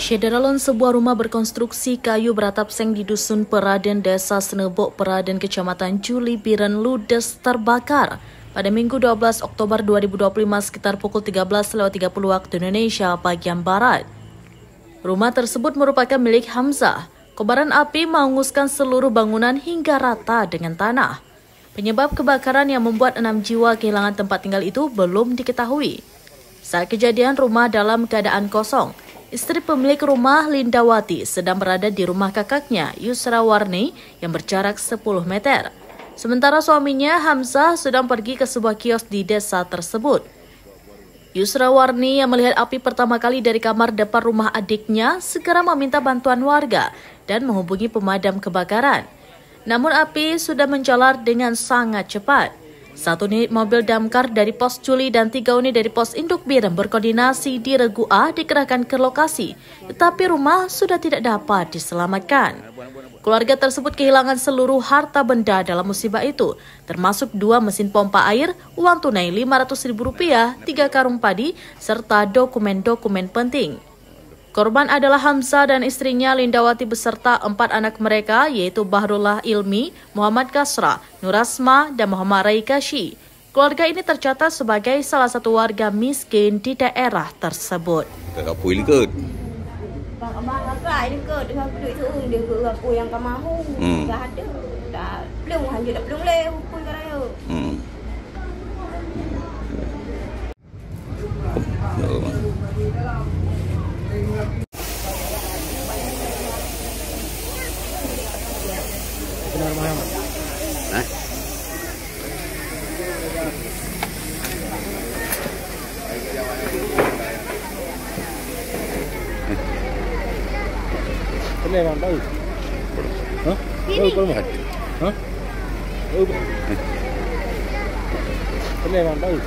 Syederalon sebuah rumah berkonstruksi kayu beratap seng di Dusun Peraden, Desa Senebok, Peraden, Kecamatan Juli Biren ludes terbakar pada Minggu 12 Oktober 2025 sekitar pukul 13.30 waktu Indonesia bagian Barat. Rumah tersebut merupakan milik Hamzah. Kobaran api menghanguskan seluruh bangunan hingga rata dengan tanah. Penyebab kebakaran yang membuat 6 jiwa kehilangan tempat tinggal itu belum diketahui. Saat kejadian, rumah dalam keadaan kosong. Istri pemilik rumah, Lindawati, sedang berada di rumah kakaknya, Yusrawarni, yang berjarak 10 meter. Sementara suaminya, Hamzah, sedang pergi ke sebuah kios di desa tersebut. Yusrawarni yang melihat api pertama kali dari kamar depan rumah adiknya segera meminta bantuan warga dan menghubungi pemadam kebakaran. Namun api sudah menjalar dengan sangat cepat. 1 unit mobil damkar dari Pos Juli dan 3 unit dari Pos Induk Biren berkoordinasi di Regu A dikerahkan ke lokasi, tetapi rumah sudah tidak dapat diselamatkan. Keluarga tersebut kehilangan seluruh harta benda dalam musibah itu, termasuk 2 mesin pompa air, uang tunai Rp500.000, 3 karung padi, serta dokumen-dokumen penting. Korban adalah Hamzah dan istrinya Lindawati beserta 4 anak mereka, yaitu Bahrullah Ilmi, Muhammad Kasra, Nurasma, dan Muhammad Rai Kashi. Keluarga ini tercatat sebagai salah satu warga miskin di daerah tersebut. Apa ini ke? Abang agak dia ke dengan duit tu dia ke aku yang kau mahu. Dah ada. Dah belum hanya dah belum leh hukum keraya. Benar Muhammad. Bang tahu. Hah? Tahu kalau mah. Hah? Bang tahu.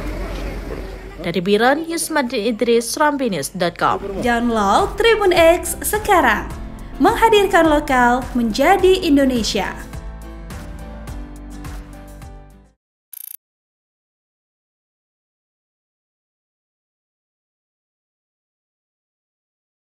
Dari Biren, Yusmadin Idris, Rambinews.com. Download Tribun X sekarang. Menghadirkan lokal menjadi Indonesia.